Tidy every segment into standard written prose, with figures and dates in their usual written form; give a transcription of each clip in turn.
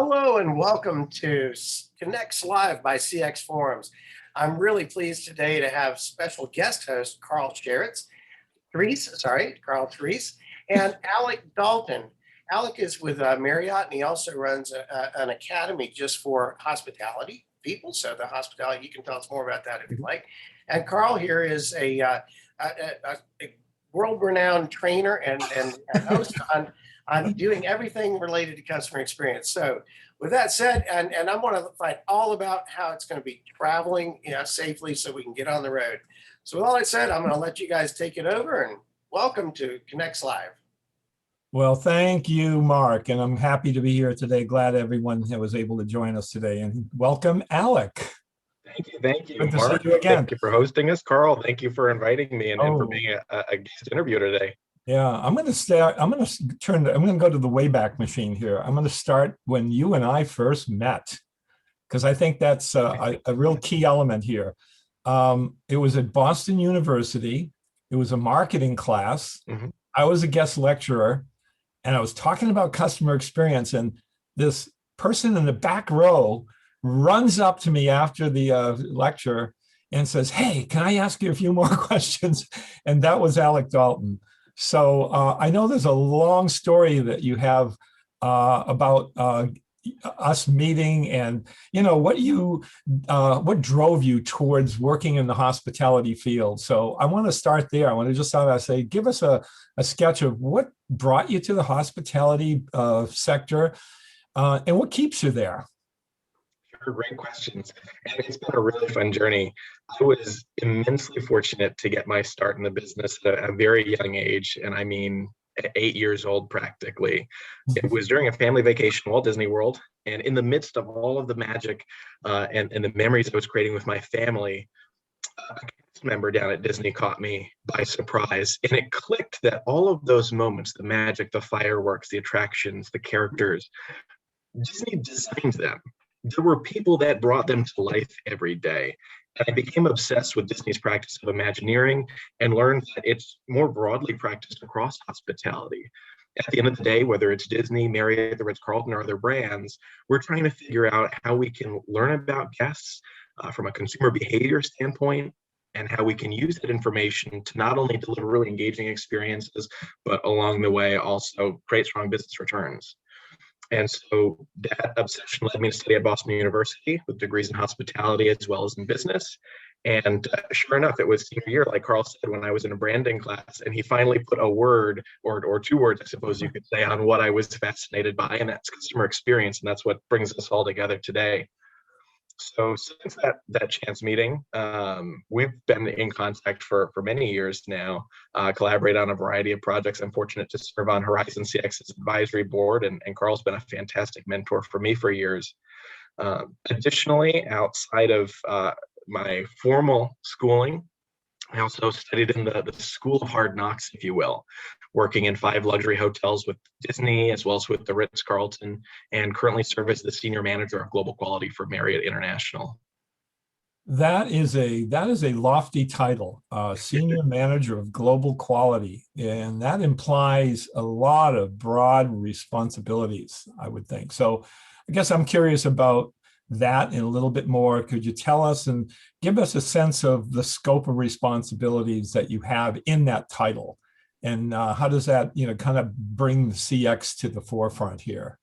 Hello and welcome to Connects Live by CX Forums. I'm really pleased today to have special guest host Karl Sharicz, Karl Sharicz, and Alec Dalton. Alec is with Marriott, and he also runs an academy just for hospitality people. So the hospitality, you can tell us more about that if you'd like. And Karl here is a world-renowned trainer and host on doing everything related to customer experience. So with that said, and I want to find all about how it's going to be traveling safely so we can get on the road. So with all that said, I'm going to let you guys take it over, and welcome to Connects Live. Well, thank you, Mark, and I'm happy to be here today. Glad everyone was able to join us today, and welcome, Alec. Thank you, Good to Mark. see you again. Thank you for hosting us, Karl. Thank you for inviting me and for being a guest interviewer today. Yeah, I'm going to go to the Wayback Machine here. I'm going to start when you and I first met, because I think that's a real key element here. It was at Boston University. It was a marketing class. Mm-hmm. I was a guest lecturer, and I was talking about customer experience, and this person in the back row runs up to me after the lecture and says, "Hey, can I ask you a few more questions?" And that was Alec Dalton. So I know there's a long story that you have about us meeting, and what drove you towards working in the hospitality field. So I want to start there. I want to just say, give us a sketch of what brought you to the hospitality sector and what keeps you there. Sure, great questions. And it's been a really fun journey. I was immensely fortunate to get my start in the business at a very young age. And I mean, at 8 years old, practically. It was during a family vacation, Walt Disney World. And in the midst of all of the magic and the memories I was creating with my family, a cast member down at Disney caught me by surprise. And it clicked that all of those moments, the magic, the fireworks, the attractions, the characters, Disney designed them. There were people that brought them to life every day. And I became obsessed with Disney's practice of Imagineering and learned that it's more broadly practiced across hospitality. At the end of the day, whether it's Disney, Marriott, the Ritz-Carlton, or other brands, we're trying to figure out how we can learn about guests from a consumer behavior standpoint, and how we can use that information to not only deliver really engaging experiences, but along the way also create strong business returns. And so that obsession led me to study at Boston University with degrees in hospitality as well as in business. And sure enough, it was senior year, like Karl said, when I was in a branding class, and he finally put a word or two words, I suppose you could say, on what I was fascinated by, and that's customer experience. And that's what brings us all together today. So since that chance meeting, we've been in contact for many years now, collaborate on a variety of projects. I'm fortunate to serve on HorizonCX's advisory board, and Karl's been a fantastic mentor for me for years. Additionally, outside of my formal schooling, I also studied in the School of Hard Knocks, if you will, working in 5 luxury hotels with Disney as well as with the Ritz-Carlton, and currently serve as the senior manager of global quality for Marriott International. That is a lofty title, senior manager of global quality, and that implies a lot of broad responsibilities, I would think. So I guess I'm curious about that in a little bit more. Could you tell us and give us a sense of the scope of responsibilities that you have in that title, and how does that kind of bring the CX to the forefront here?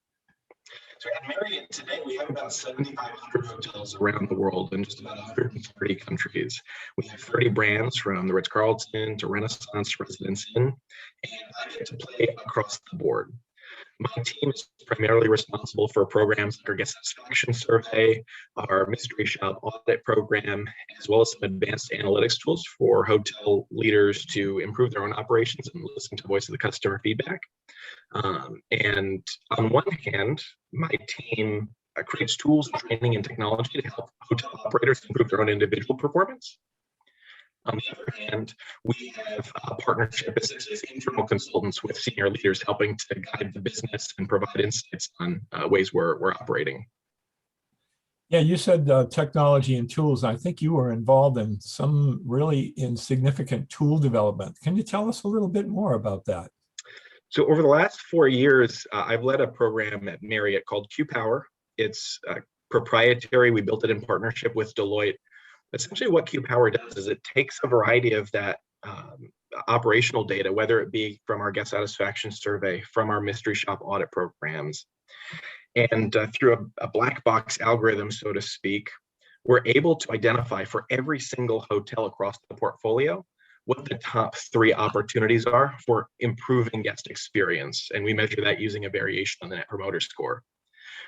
So at Marriott today, we have about 7,500 hotels around the world in just about 130 countries. We have 30 brands from the Ritz-Carlton to Renaissance to Residence Inn, and I get to play across the board. My team is primarily responsible for programs like our guest satisfaction survey, our mystery shop audit program, as well as some advanced analytics tools for hotel leaders to improve their own operations and listen to the voice of the customer feedback. And on one hand, my team creates tools, training, and technology to help hotel operators improve their own individual performance. On the other hand, we have a partnership as internal consultants with senior leaders helping to guide the business and provide insights on ways we're operating. Yeah, you said technology and tools. I think you were involved in some really insignificant tool development. Can you tell us a little bit more about that? So over the last 4 years, I've led a program at Marriott called Q Power, It's proprietary. We built it in partnership with Deloitte. Essentially what QPower does is it takes a variety of that operational data, whether it be from our guest satisfaction survey, from our mystery shop audit programs, and through a black box algorithm, so to speak, we're able to identify for every single hotel across the portfolio what the top 3 opportunities are for improving guest experience. And we measure that using a variation on the Net Promoter Score.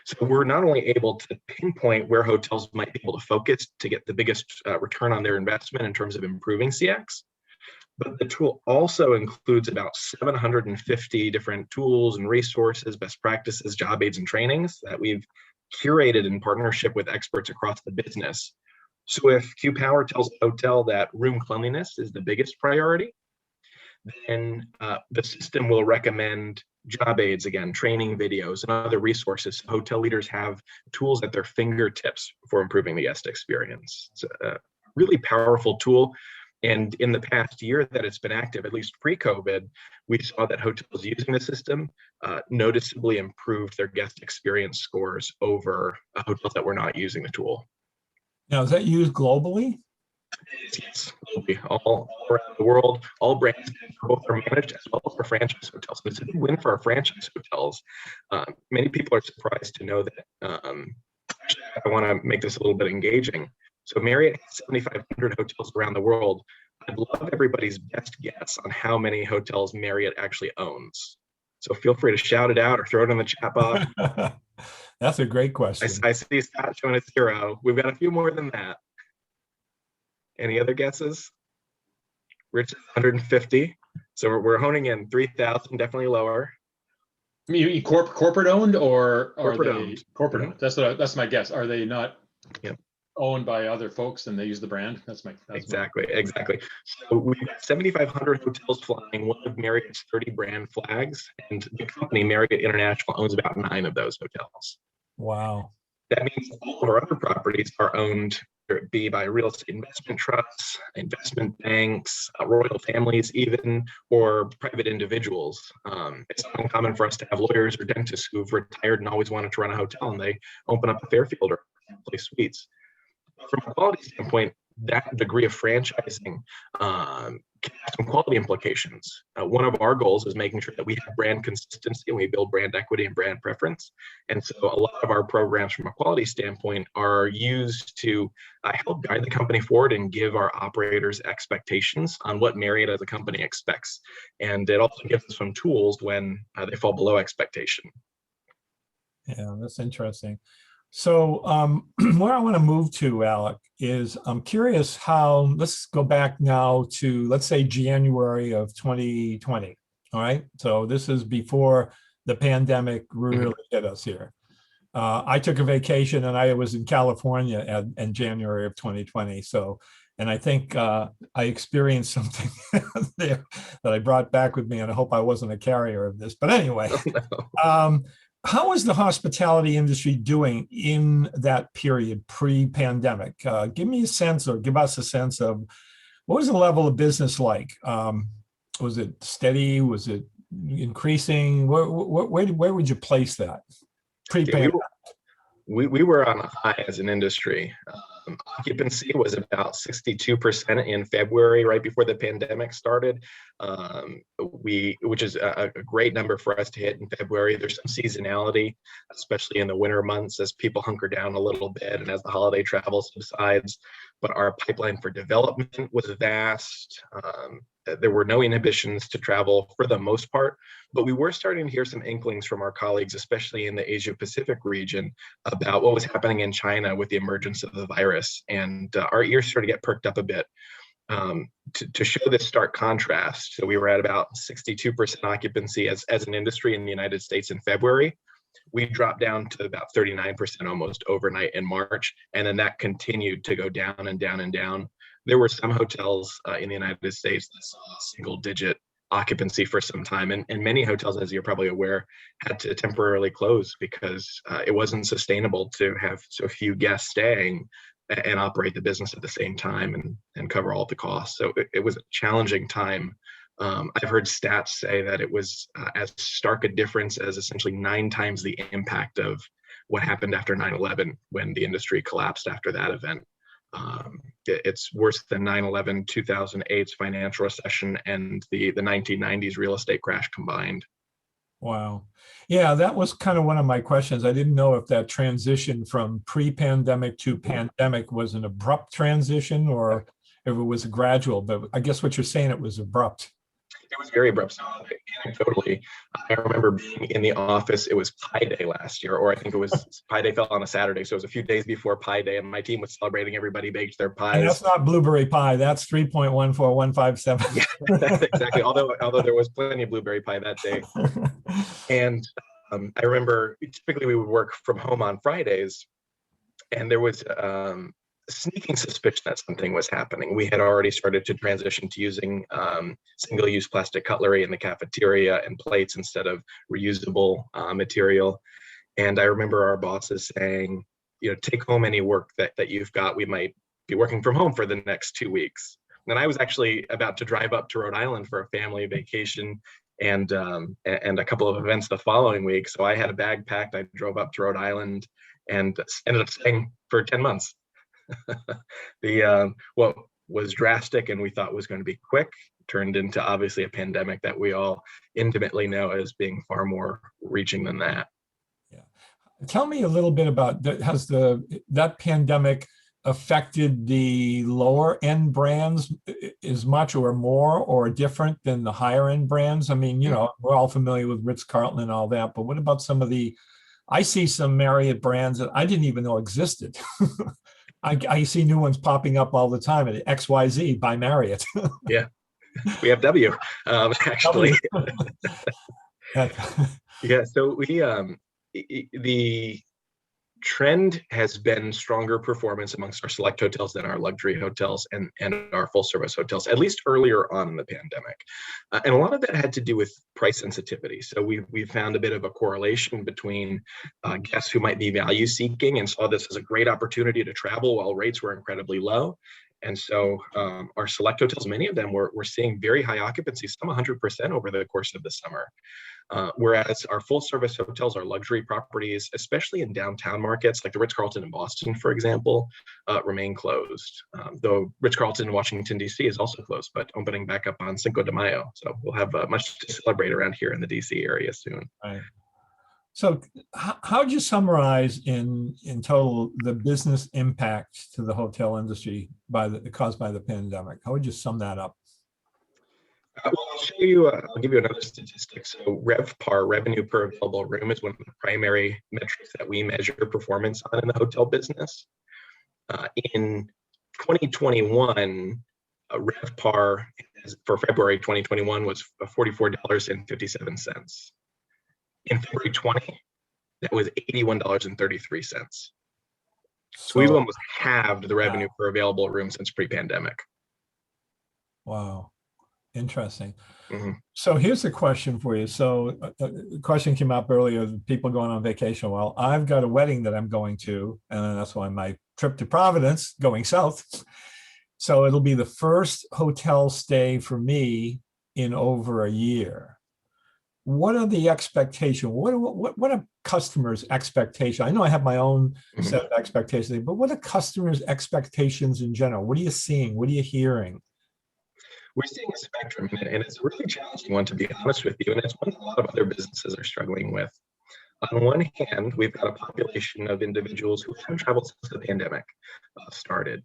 So we're not only able to pinpoint where hotels might be able to focus to get the biggest return on their investment in terms of improving CX, but the tool also includes about 750 different tools and resources, best practices, job aids, and trainings that we've curated in partnership with experts across the business. So if QPower tells a hotel that room cleanliness is the biggest priority, then the system will recommend job aids, again, training videos and other resources. So hotel leaders have tools at their fingertips for improving the guest experience. It's a really powerful tool. And in the past year that it's been active, at least pre-COVID, we saw that hotels using the system noticeably improved their guest experience scores over hotels that were not using the tool. Now, is that used globally? Yes, globally, all around the world, all brands for both our managed as well as our franchise hotels. And it's a big win for our franchise hotels. Many people are surprised to know that. Actually, I want to make this a little bit engaging. So Marriott has 7,500 hotels around the world. I'd love everybody's best guess on how many hotels Marriott actually owns. So feel free to shout it out or throw it in the chat box. That's a great question. I see Scott showing a 0. We've got a few more than that. Any other guesses? Rich, 150. So we're honing in 3,000, definitely lower. I mean, you corporate owned or are Corporate they owned. corporate Mhm. owned? That's my guess. Are they not Yep. owned by other folks and they use the brand? Exactly. So we've got 7,500 hotels flying one of Marriott's 30 brand flags, and the company Marriott International owns about 9 of those hotels. Wow. That means all of our other properties are owned, whether it be by real estate investment trusts, investment banks, royal families even, or private individuals. It's not uncommon for us to have lawyers or dentists who've retired and always wanted to run a hotel, and they open up a Fairfield or place suites. From a quality standpoint, that degree of franchising can have some quality implications. One of our goals is making sure that we have brand consistency and we build brand equity and brand preference. And so a lot of our programs from a quality standpoint are used to help guide the company forward and give our operators expectations on what Marriott as a company expects. And it also gives us some tools when they fall below expectation. Yeah, that's interesting. So where I want to move to, Alec, is I'm curious how, let's go back now to, let's say, January of 2020. All right. So this is before the pandemic really hit us here. I took a vacation and I was in California in January of 2020. So, and I think I experienced something there that I brought back with me, and I hope I wasn't a carrier of this. But anyway, how is the hospitality industry doing in that period pre-pandemic? Give me a sense, or give us a sense of what was the level of business like? Was it steady? Was it increasing? Where would you place that pre-pandemic? We were on a high as an industry. Occupancy was about 62% in February, right before the pandemic started, which is a great number for us to hit in February. There's some seasonality, especially in the winter months as people hunker down a little bit and as the holiday travel subsides. But our pipeline for development was vast. There were no inhibitions to travel for the most part, but we were starting to hear some inklings from our colleagues, especially in the Asia Pacific region, about what was happening in China with the emergence of the virus. And our ears started to get perked up a bit to show this stark contrast. So we were at about 62% occupancy as an industry in the United States in February. We dropped down to about 39% almost overnight in March, and then that continued to go down and down and down. There were some hotels in the United States that saw single-digit occupancy for some time, and many hotels, as you're probably aware, had to temporarily close because it wasn't sustainable to have so few guests staying and operate the business at the same time and cover all the costs. So it was a challenging time. I've heard stats say that it was as stark a difference as essentially 9 times the impact of what happened after 9/11 when the industry collapsed after that event. It's worse than 9/11, 2008's financial recession, and the 1990s real estate crash combined. Wow. Yeah, that was kind of one of my questions. I didn't know if that transition from pre-pandemic to pandemic was an abrupt transition or if it was gradual, but I guess what you're saying, it was abrupt. It was very abrupt. So anecdotally, I remember being in the office. It was Pi Day last year, or I think it was Pi Day fell on a Saturday. So it was a few days before Pi Day, and my team was celebrating. Everybody baked their pies. And that's not blueberry pie. That's 3.14157. Yeah, exactly. Although there was plenty of blueberry pie that day. And I remember typically we would work from home on Fridays, and there was sneaking suspicion that something was happening. We had already started to transition to using single-use plastic cutlery in the cafeteria and plates instead of reusable material. And I remember our bosses saying, take home any work that you've got. We might be working from home for the next 2 weeks. And I was actually about to drive up to Rhode Island for a family vacation and a couple of events the following week. So I had a bag packed. I drove up to Rhode Island and ended up staying for 10 months. What was drastic and we thought was going to be quick turned into obviously a pandemic that we all intimately know as being far more reaching than that. Yeah. Tell me a little bit about has that pandemic affected the lower end brands as much or more or different than the higher end brands? I mean, we're all familiar with Ritz-Carlton and all that, but what about some of I see some Marriott brands that I didn't even know existed. I see new ones popping up all the time at XYZ by Marriott. Yeah, we have W actually. Yeah, so the trend has been stronger performance amongst our select hotels than our luxury hotels and our full service hotels, at least earlier on in the pandemic. And a lot of that had to do with price sensitivity. So we found a bit of a correlation between guests who might be value seeking and saw this as a great opportunity to travel while rates were incredibly low. And so our select hotels, many of them were seeing very high occupancy, some 100% over the course of the summer. Whereas our full service hotels, our luxury properties, especially in downtown markets like the Ritz-Carlton in Boston, for example, remain closed. Though Ritz-Carlton in Washington, D.C. is also closed, but opening back up on Cinco de Mayo. So we'll have much to celebrate around here in the D.C. area soon. Right. So how would you summarize in total the business impact to the hotel industry caused by the pandemic? How would you sum that up? Well, I'll give you another statistic. So RevPAR, revenue per available room, is one of the primary metrics that we measure performance on in the hotel business. In 2021, RevPAR for February 2021 was $44.57. In February 20, that was $81.33. So we've almost halved the revenue per available room since pre-pandemic. Wow. Interesting. Mm-hmm. So here's the question for you. So the question came up earlier, people going on vacation. Well, I've got a wedding that I'm going to, and that's why my trip to Providence going south. So it'll be the first hotel stay for me in over a year. What are the expectations? What are customers' expectations? I know I have my own set of expectations, but what are customers' expectations in general? What are you seeing? What are you hearing? We're seeing a spectrum, and it's a really challenging one, to be honest with you, and it's one that a lot of other businesses are struggling with. On one hand, we've got a population of individuals who haven't traveled since the pandemic started,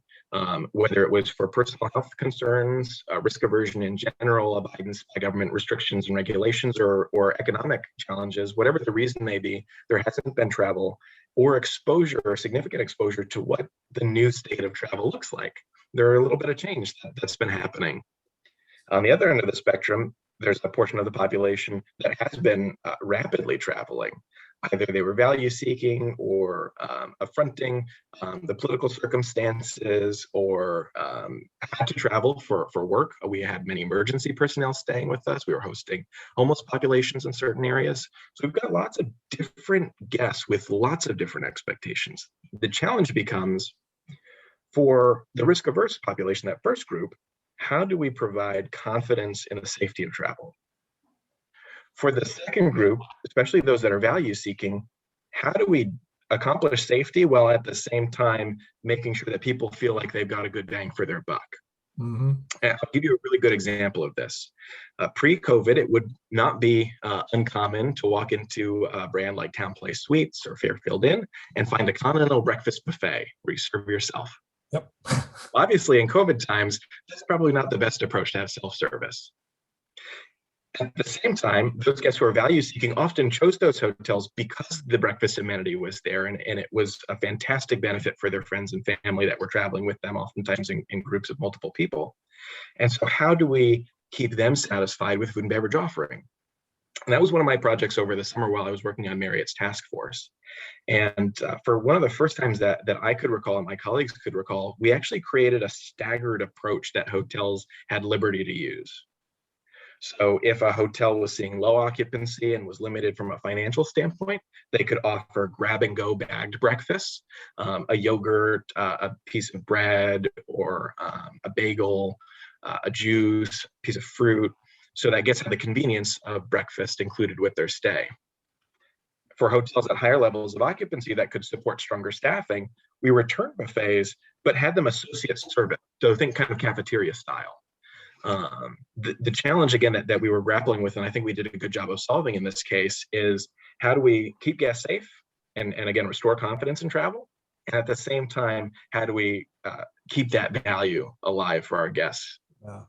whether it was for personal health concerns, risk aversion in general, avoidance by government restrictions and regulations, or economic challenges, whatever the reason may be, there hasn't been travel or exposure, or significant exposure to what the new state of travel looks like. There are a little bit of change that's been happening. On the other end of the spectrum, there's a portion of the population that has been rapidly traveling. Either they were value seeking or affronting the political circumstances, or had to travel for work. We had many emergency personnel staying with us. We were hosting homeless populations in certain areas. So we've got lots of different guests with lots of different expectations. The challenge becomes, for the risk averse population, that first group, how do we provide confidence in the safety of travel? For the second group, especially those that are value seeking, how do we accomplish safety while at the same time making sure that people feel like they've got a good bang for their buck. Mm-hmm. And I'll give you a really good example of this. Pre-COVID, it would not be uncommon to walk into a brand like Town Place Suites or Fairfield Inn and find a continental breakfast buffet where you serve yourself. Yep. Obviously, in COVID times, that's probably not the best approach to have self-service. At the same time, those guests who are value seeking often chose those hotels because the breakfast amenity was there, and it was a fantastic benefit for their friends and family that were traveling with them, oftentimes in groups of multiple people. And so how do we keep them satisfied with food and beverage offering? And that was one of my projects over the summer while I was working on Marriott's task force. And for one of the first times that I could recall and my colleagues could recall, we actually created a staggered approach that hotels had liberty to use. So if a hotel was seeing low occupancy and was limited from a financial standpoint, they could offer grab and go bagged breakfasts, a yogurt, a piece of bread, or a bagel, a juice, piece of fruit. So that guests had the convenience of breakfast included with their stay. For hotels at higher levels of occupancy that could support stronger staffing, we returned buffets, but had them associate service. So think kind of cafeteria style. The challenge again that we were grappling with, and I think we did a good job of solving in this case, is how do we keep guests safe and again restore confidence in travel, and at the same time how do we keep that value alive for our guests? Yeah.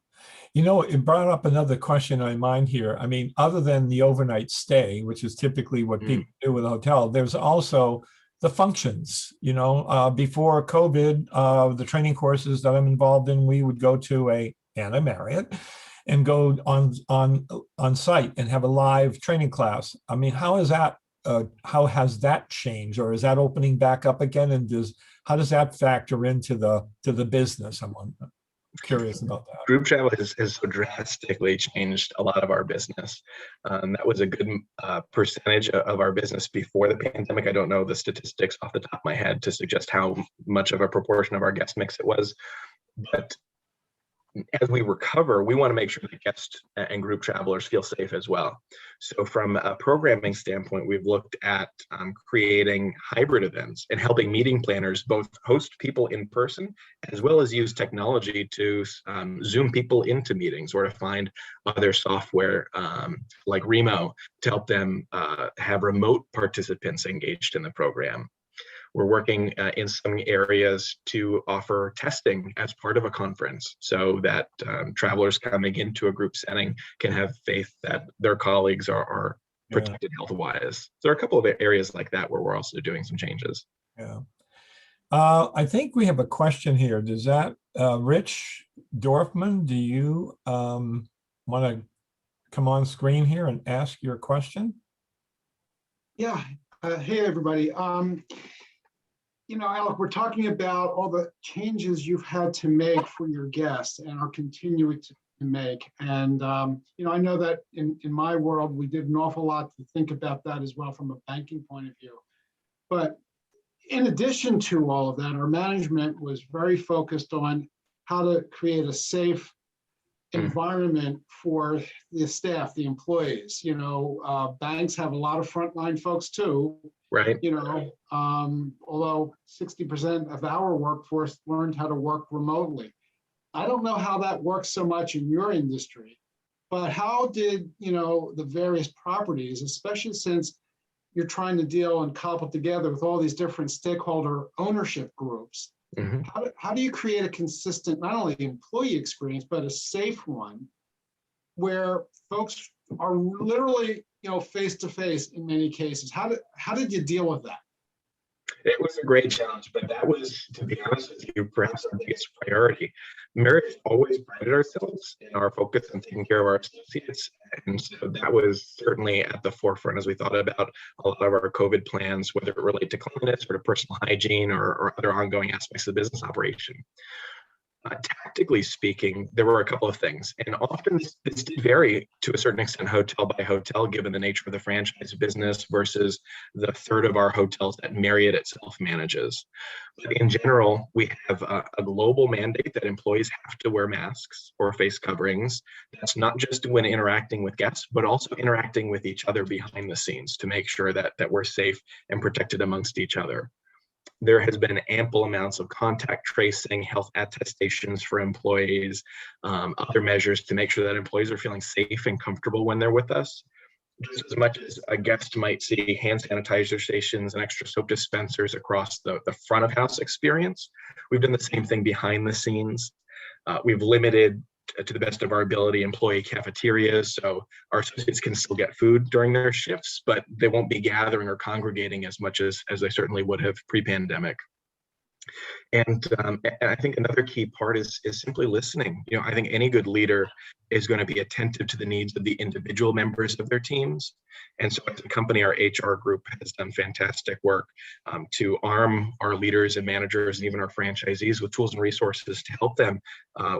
You know, it brought up another question in my mind here. I mean, other than the overnight stay, which is typically what people do with a hotel, there's also the functions. You know, before COVID, the training courses that I'm involved in, we would go to a Marriott and go on site and have a live training class. I mean, how has that changed, or is that opening back up again? And how does that factor into the business? I'm curious about that. Group travel has so drastically changed a lot of our business. That was a good percentage of our business before the pandemic. I don't know the statistics off the top of my head to suggest how much of a proportion of our guest mix it was, but as we recover, we want to make sure that guests and group travelers feel safe as well. So from a programming standpoint, we've looked at creating hybrid events and helping meeting planners both host people in person as well as use technology to Zoom people into meetings, or to find other software like Remo to help them have remote participants engaged in the program. We're working in some areas to offer testing as part of a conference so that travelers coming into a group setting can have faith that their colleagues are protected health-wise. So there are a couple of areas like that where we're also doing some changes. Yeah. I think we have a question here. Does that, Rich Dorfman, do you want to come on screen here and ask your question? Yeah. Hey, everybody. You know, Alec, we're talking about all the changes you've had to make for your guests and are continuing to make. And, you know, I know that in my world, we did an awful lot to think about that as well from a banking point of view. But in addition to all of that, our management was very focused on how to create a safe environment for the staff, the employees. You know, banks have a lot of frontline folks too. Right. You know, although 60% of our workforce learned how to work remotely. I don't know how that works so much in your industry, but how did, you know, the various properties, especially since you're trying to deal and cobble together with all these different stakeholder ownership groups, how do you create a consistent, not only employee experience, but a safe one where folks are literally, you know, face to face in many cases? How did you deal with that? It was a great challenge, but that was, to be honest with you, perhaps our biggest priority. Marriott's always prided ourselves in our focus on taking care of our associates, and so that was certainly at the forefront as we thought about a lot of our COVID plans, whether it related to cleanliness or to personal hygiene or other ongoing aspects of the business operation. Tactically speaking, there were a couple of things, and often this did vary to a certain extent, hotel by hotel, given the nature of the franchise business versus the third of our hotels that Marriott itself manages. But in general, we have a global mandate that employees have to wear masks or face coverings. That's not just when interacting with guests, but also interacting with each other behind the scenes to make sure that we're safe and protected amongst each other. There has been ample amounts of contact tracing, health attestations for employees, other measures to make sure that employees are feeling safe and comfortable when they're with us. Just as much as a guest might see hand sanitizer stations and extra soap dispensers across the front of house experience, we've done the same thing behind the scenes. We've limited, to the best of our ability, employee cafeterias, so our associates can still get food during their shifts, but they won't be gathering or congregating as much as they certainly would have pre-pandemic. And I think another key part is simply listening. I think any good leader is going to be attentive to the needs of the individual members of their teams. And so as a company, our HR group has done fantastic work to arm our leaders and managers and even our franchisees with tools and resources to help them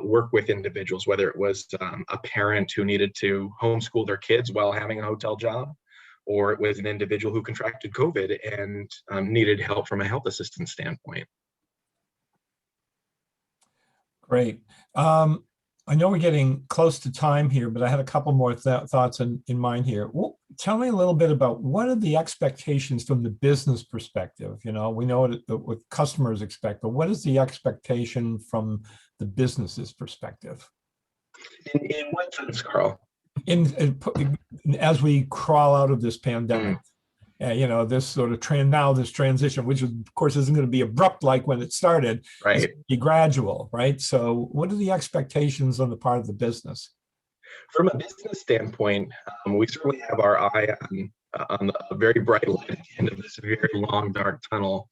work with individuals, whether it was a parent who needed to homeschool their kids while having a hotel job, or it was an individual who contracted COVID and needed help from a health assistance standpoint. Great. I know we're getting close to time here, but I had a couple more thoughts in mind here. Well, tell me a little bit about what are the expectations from the business perspective? We know what customers expect, but what is the expectation from the business's perspective? In what sense, Carl? As we crawl out of this pandemic. This sort of this transition, which of course isn't going to be abrupt like when it started, right? It's going to be gradual, right? So what are the expectations on the part of the business? From a business standpoint, we certainly have our eye on the very bright light at the end of this very long, dark tunnel.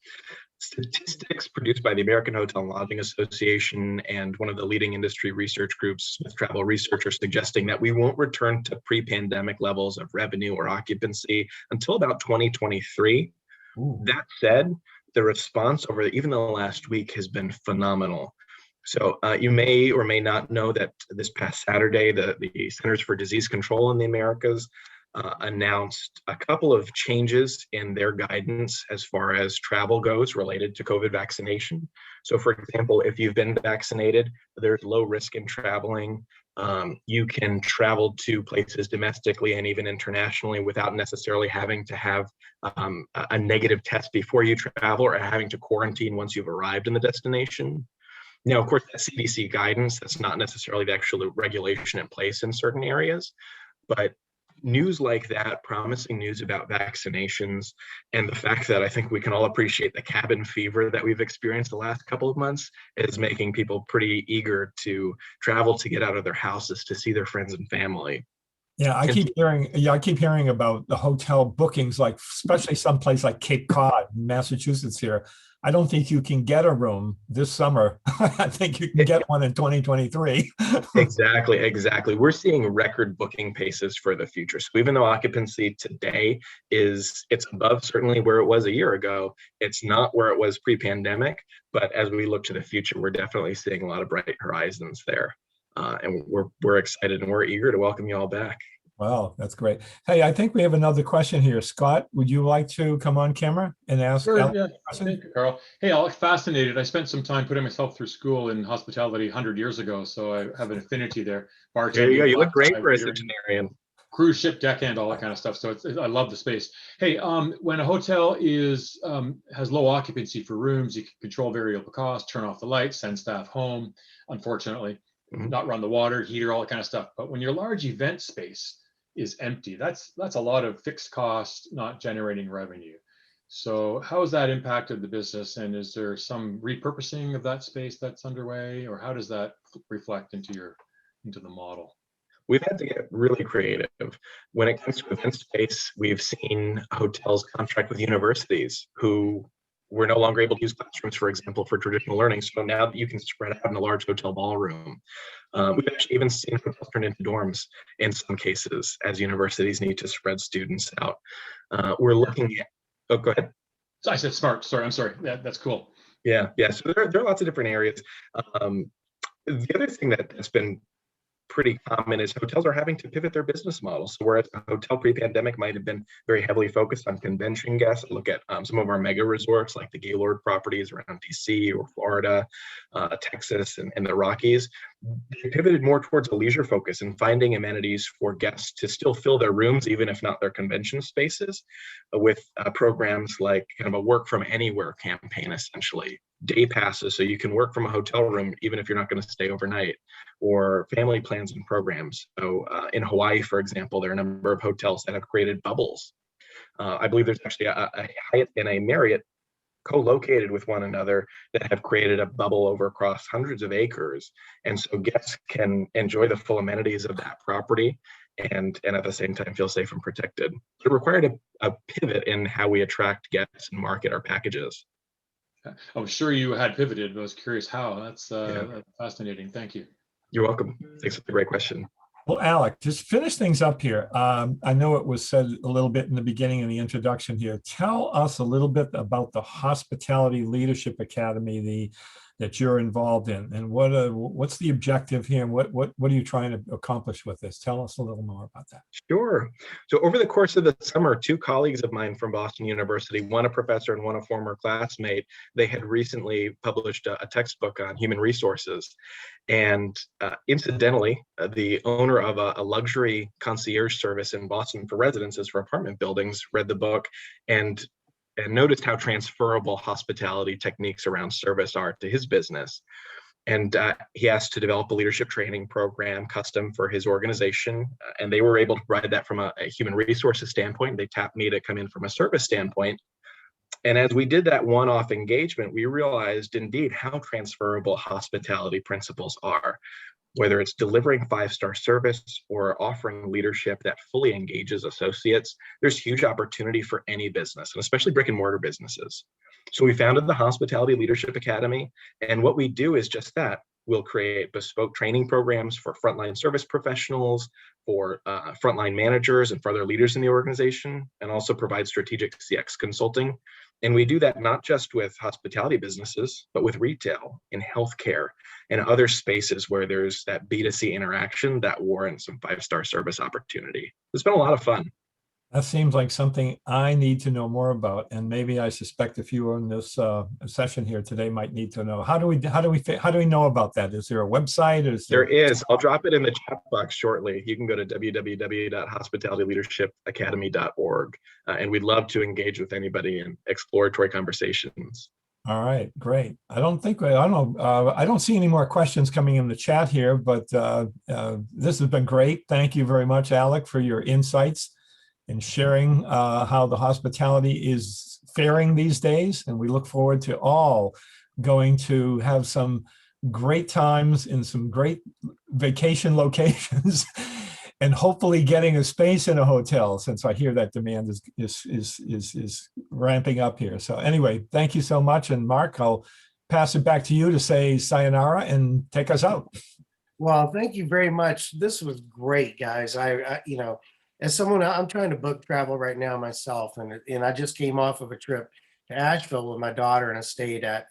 Statistics produced by the American Hotel and Lodging Association and one of the leading industry research groups, Smith Travel Research, are suggesting that we won't return to pre-pandemic levels of revenue or occupancy until about 2023. Ooh. That said, the response over even the last week has been phenomenal. So you may or may not know that this past Saturday, the Centers for Disease Control in the Americas announced a couple of changes in their guidance as far as travel goes related to COVID vaccination. So for example, if you've been vaccinated, there's low risk in traveling. You can travel to places domestically and even internationally without necessarily having to have a negative test before you travel or having to quarantine once you've arrived in the destination. Now, of course, that's CDC guidance. That's not necessarily the actual regulation in place in certain areas, but news like that, promising news about vaccinations, and the fact that I think we can all appreciate the cabin fever that we've experienced the last couple of months is making people pretty eager to travel, to get out of their houses, to see their friends and family. Yeah, I keep hearing about the hotel bookings, like especially someplace like Cape Cod, Massachusetts here. I don't think you can get a room this summer. I think you can get one in 2023. Exactly. We're seeing record booking paces for the future. So even though occupancy today it's above certainly where it was a year ago, it's not where it was pre-pandemic. But as we look to the future, we're definitely seeing a lot of bright horizons there. And we're excited and we're eager to welcome you all back. Wow, that's great. Hey, I think we have another question here. Scott, would you like to come on camera and ask? Sure, yeah. Thank you, Carl. Hey, Alec, fascinated. I spent some time putting myself through school in hospitality 100 years ago, so I have an affinity there. Bartending, there you go. You look great for a centenarian. Cruise ship deckhand, all that kind of stuff. So I love the space. Hey, when a hotel has low occupancy for rooms, you can control variable costs, turn off the lights, send staff home. Unfortunately, not run the water, heater, all that kind of stuff. But when your large event space is empty, that's a lot of fixed costs not generating revenue. So how has that impacted the business, and is there some repurposing of that space that's underway, or how does that reflect into the model? We've had to get really creative. When it comes to event space, we've seen hotels contract with universities who were no longer able to use classrooms, for example, for traditional learning. So now you can spread out in a large hotel ballroom. We've actually even seen hotels turn into dorms in some cases as universities need to spread students out. We're looking at, oh, go ahead. I said smart, sorry, I'm sorry. That's cool. Yeah. So there are lots of different areas. The other thing that's been pretty common is hotels are having to pivot their business models. So whereas a hotel pre-pandemic might have been very heavily focused on convention guests, look at some of our mega resorts like the Gaylord properties around DC or Florida, Texas, and the Rockies. They pivoted more towards a leisure focus and finding amenities for guests to still fill their rooms, even if not their convention spaces, with programs like kind of a work from anywhere campaign, essentially. Day passes, so you can work from a hotel room even if you're not going to stay overnight, or family plans and programs. So in Hawaii, for example, there are a number of hotels that have created bubbles. I believe there's actually a Hyatt and a Marriott co-located with one another that have created a bubble over across hundreds of acres. And so guests can enjoy the full amenities of that property and at the same time feel safe and protected. It required a pivot in how we attract guests and market our packages. I'm sure you had pivoted, but I was curious how. That's fascinating. Thank you. You're welcome. Thanks for the great question. Well, Alec, just finish things up here. I know it was said a little bit in the beginning in the introduction here. Tell us a little bit about the Hospitality Leadership Academy that you're involved in, and what's the objective here, and what are you trying to accomplish with this? Tell us a little more about that. Sure. So over the course of the summer, two colleagues of mine from Boston University, one a professor and one a former classmate, they had recently published a textbook on human resources. And incidentally, the owner of a luxury concierge service in Boston for residences for apartment buildings read the book and noticed how transferable hospitality techniques around service are to his business. And he asked to develop a leadership training program custom for his organization. And they were able to provide that from a human resources standpoint. They tapped me to come in from a service standpoint. And as we did that one-off engagement, we realized indeed how transferable hospitality principles are, whether it's delivering five-star service or offering leadership that fully engages associates. There's huge opportunity for any business, and especially brick and mortar businesses. So we founded the Hospitality Leadership Academy, and what we do is just that. We'll create bespoke training programs for frontline service professionals, for frontline managers and for other leaders in the organization, and also provide strategic CX consulting. And we do that not just with hospitality businesses, but with retail, in healthcare, and other spaces where there's that B2C interaction that warrants some five-star service opportunity. It's been a lot of fun. That seems like something I need to know more about, and maybe I suspect a few in this session here today might need to know. How do we know about that? Is there a website? There is. I'll drop it in the chat box shortly. You can go to www.hospitalityleadershipacademy.org, and we'd love to engage with anybody in exploratory conversations. All right, great. I don't see any more questions coming in the chat here, but this has been great. Thank you very much, Alec, for your insights and sharing how the hospitality is faring these days. And we look forward to all going to have some great times in some great vacation locations and hopefully getting a space in a hotel, since I hear that demand is ramping up here. So anyway, thank you so much. And Mark, I'll pass it back to you to say sayonara and take us out. Well, thank you very much. This was great, guys. I as someone, I'm trying to book travel right now myself, and I just came off of a trip to Asheville with my daughter, and I stayed at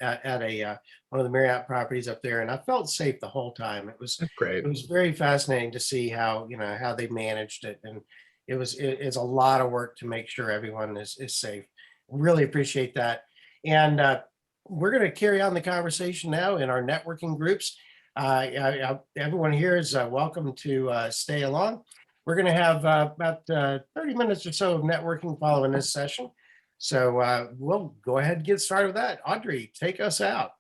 one of the Marriott properties up there, and I felt safe the whole time. It was great. It was very fascinating to see how they managed it, and it's a lot of work to make sure everyone is safe. Really appreciate that, and we're going to carry on the conversation now in our networking groups. Everyone here is welcome to stay along. We're going to have about 30 minutes or so of networking following this session. So we'll go ahead and get started with that. Audrey, take us out.